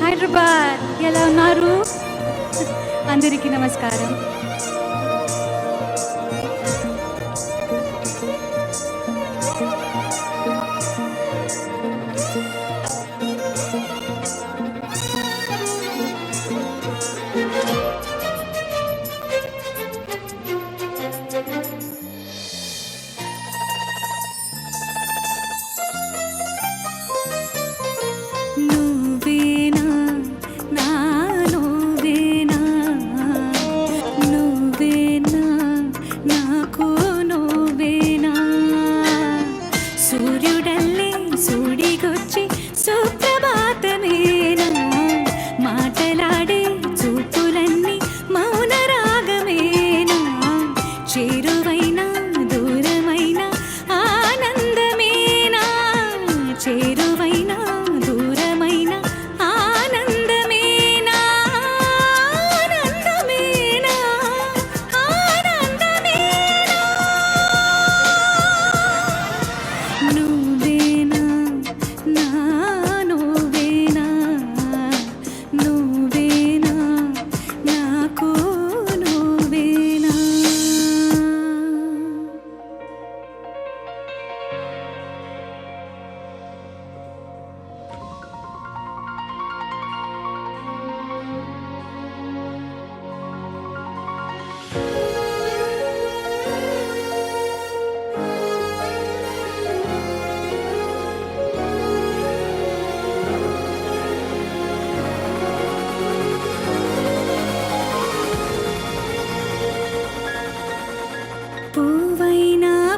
హైదరాబాద్ ఎలా ఉన్నారు? అందరికీ నమస్కారం.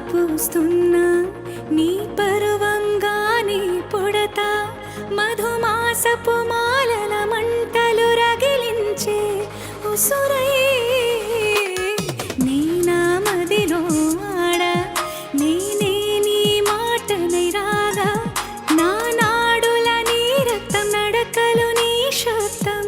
పూస్తున్నా నీ పరువంగానే పుడతా మధుమాసపు మాలల మంటలు రగిలించే ఉసురై నీ నా మదిలో ఆడ నేనే నీ మాటనై రాగా నా నాడుల నీ రక్తం నడకలు నీ శబ్దం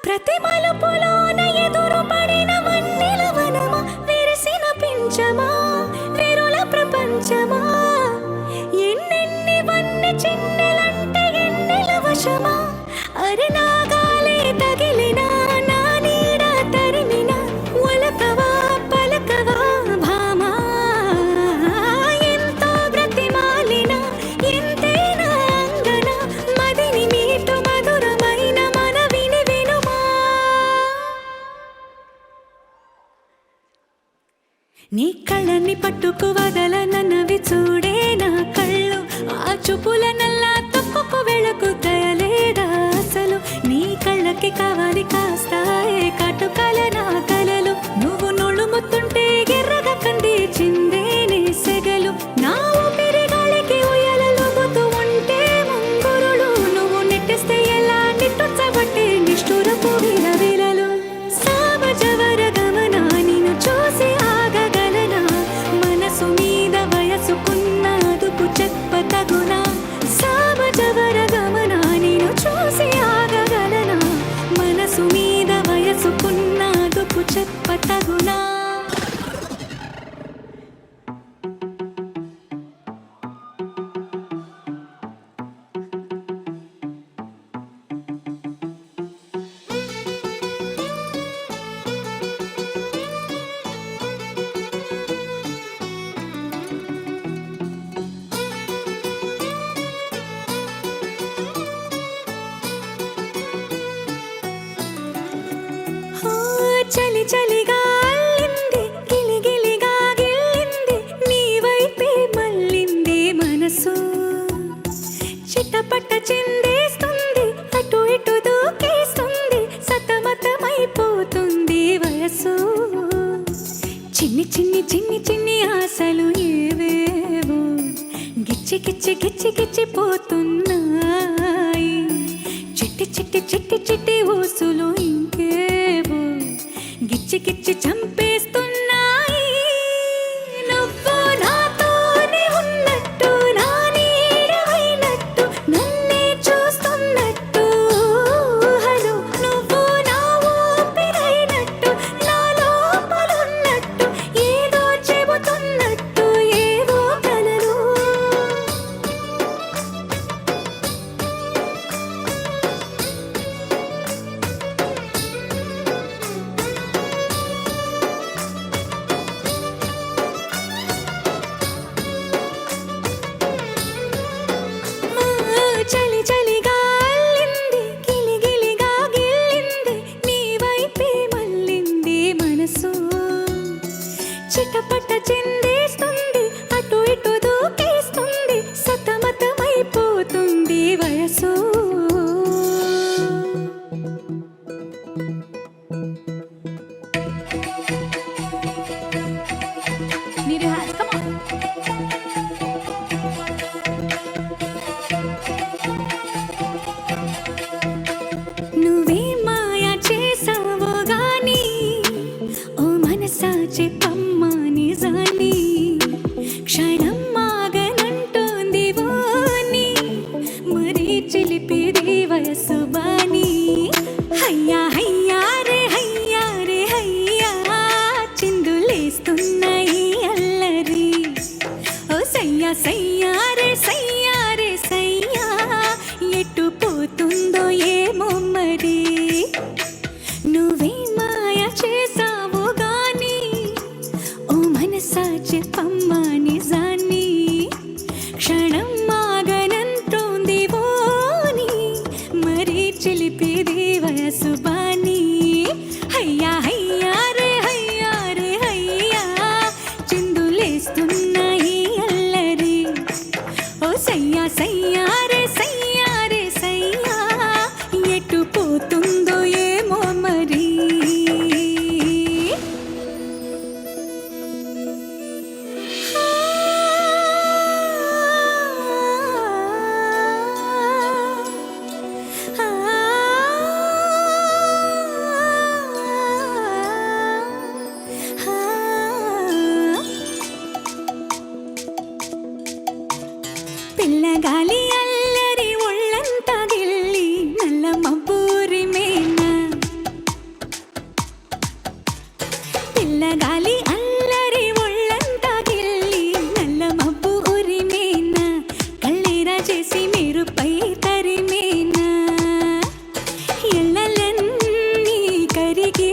ప్రతి మలుపులోన ఎదురు పడిన వన్నెల వనమా విరిసిన పించమా విరుల ప్రపంచమా ఎన్నెన్ని వన్నె చిన్నెలంటే ఎన్నెల వశమా అరి నాగాలే తగిలినా నా నీడ తరిమిన ఒలకవా పలకవా భామా ఎంతో బ్రతిమాలిన ఎంతేనా అంగన మదిని మీటు మధురమైన మనవిని వినుమా నీ కళ్ళని పట్టుకు వదలనన్నవి చూడే నా కళ్ళు ఆ చూపుల నల్లా తప్పుకు వెళకు దయలేదా అసలు నీ కళ్ళకి కావాలి కాస్తాయే కాటుకాల నా కలలు నువ్వు నోళ్ళు ముత్తుంటే ఎర్రగా కంది చిందేనే సెగలు నా ఊపిరి గాలికి ఉయ్యాలలుగుతూ ఉంటే ముంగురులు నువ్వు నెట్టేస్తే ఎలా నిట్టొచ్చబట్టే నిష్ఠురపు విలవిలలు సామజవర గమనా నిన్ను చూసి ఆగగలనా మనసు మీద వయసుకున్న అదుపు చెప్ప తగునా చిన్ని చిన్ని ఆశలు ఏవేవో గిచ్చి గిచ్చి గిచ్చి గిచ్చిపోతున్నాయి. చిట్టి చిట్టి చిట్టి చిట్టి ఊసులు ఇంకేవో గిచ్చి గిచ్చి చంపేస్తున్నాయి. నువ్వు నాతోనే ఉన్నట్టు, నా నీడవైనట్టు, నన్నే చూస్తున్నట్టు, హలో నువ్వు నా ఊపిరైనట్టు, నా లోపలున్నట్టు, ఏదో చెబుతున్నట్టు ఏవో కలలు. చలి చలిగా అల్లింది, గిలి గిలిగా గిల్లింది, నీ వైపే మళ్ళింది మనసు. చిటపట చిందేస్తుంది, అటు ఇటు దూకేస్తుంది, సతమతమైపోతుంది వయసు. Need your hands, come on. నువ్వే మాయా చేసావో గాని, ఓ మనసా చెప్పమ్మా నిజాన్ని, క్షణం మాగనంటోంది వాణి, మరీ చిలిపిది వయసు బాని. హయ్యా హయ్యా రే హయ్యా రే హయ్యా, చిందులేస్తున్నాయి అల్లరి. ఓ సయ్యా సయ్యా రే సయ్యా రే సయ్యా, ఎటు పోతుందో ఏమో మరి. నువ్వే మాయ చేసావో గాని, ఓ మనసా చెప్పమ్మా నిజాన్ని, క్షణం మాగనంటోంది వాణి, మరీ చిలిపిది వయసు బాని. హయ్యా హయ్యా రే హయ్యా రే హయ్యా, చిందులేస్తున్నాయి అల్లరి. ఓ సయ్యా సయ్యా రే సయ్యా రే సయ్యా, ఎటు పోతుందో ఏమో మరి. పిల్లగాలి అల్లరి ఒళ్ళంతా గిల్లి, నల్ల మబ్బూరి మేన. పిల్లగాలి అల్లరి ఒళ్ళంతా గిల్లి, నల్ల మబ్బూరి మేన, కళ్ళేరా చేసి మీరు పై తరిమేనా. ఎల్లలన్నీ కరిగి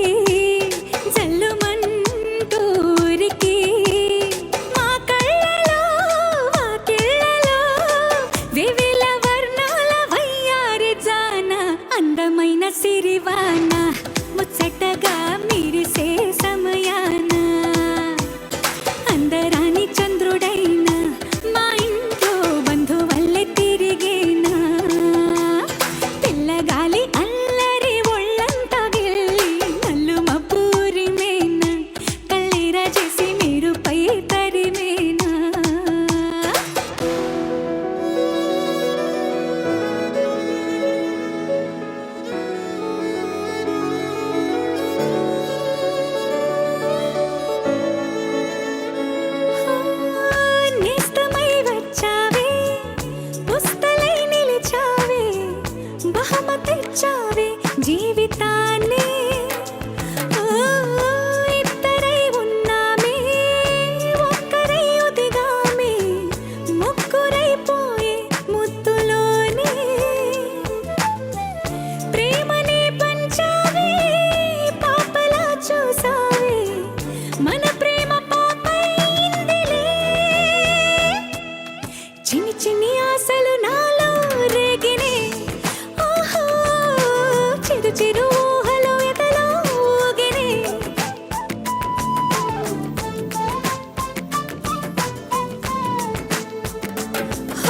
జల్లుమంటూరికి, మా కళ్ళలో వాకిళ్ళలో వివిల వర్ణాల వయ్యారి జాన, అందమైన సిరివాన, ముచ్చటగా మిరిసే సమయాన, అందరాని చంద్రుడైన మా ఇంట్లో బంధువల్లే తిరిగేనా. పిల్లగాలి అల్లరి ఒళ్ళంతా గిల్లి, నల్లు మబ్బూరి మేన, కళ్ళేరా చేసి మీరు పై తరిమేనా. నేస్తమై వచ్చావే, పుస్తలై నిలిచావే, బహుమతిచ్చావే జీవితాన్ని. ఓ ఇద్దరై ఉన్నామే, ఒక్కరై ఒదిగామే, ముగ్గురైపోయే ముద్దులోనే. ప్రేమనే పంచావే, పాపలా చూసావే, మన ప్రేమ పాపైందిలే. చిన్ని చిన్ని ఆశలు నాలో రేగినే, ఓహో చిరు చిరు ఊహలు ఎదలో ఊగినే.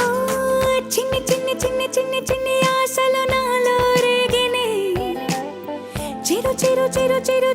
ఓ చిన్ని చిన్ని చిన్ని చిన్ని చిన్ని ఆశలు నాలో రేగినే, చిరు చిరు చిరు చిరు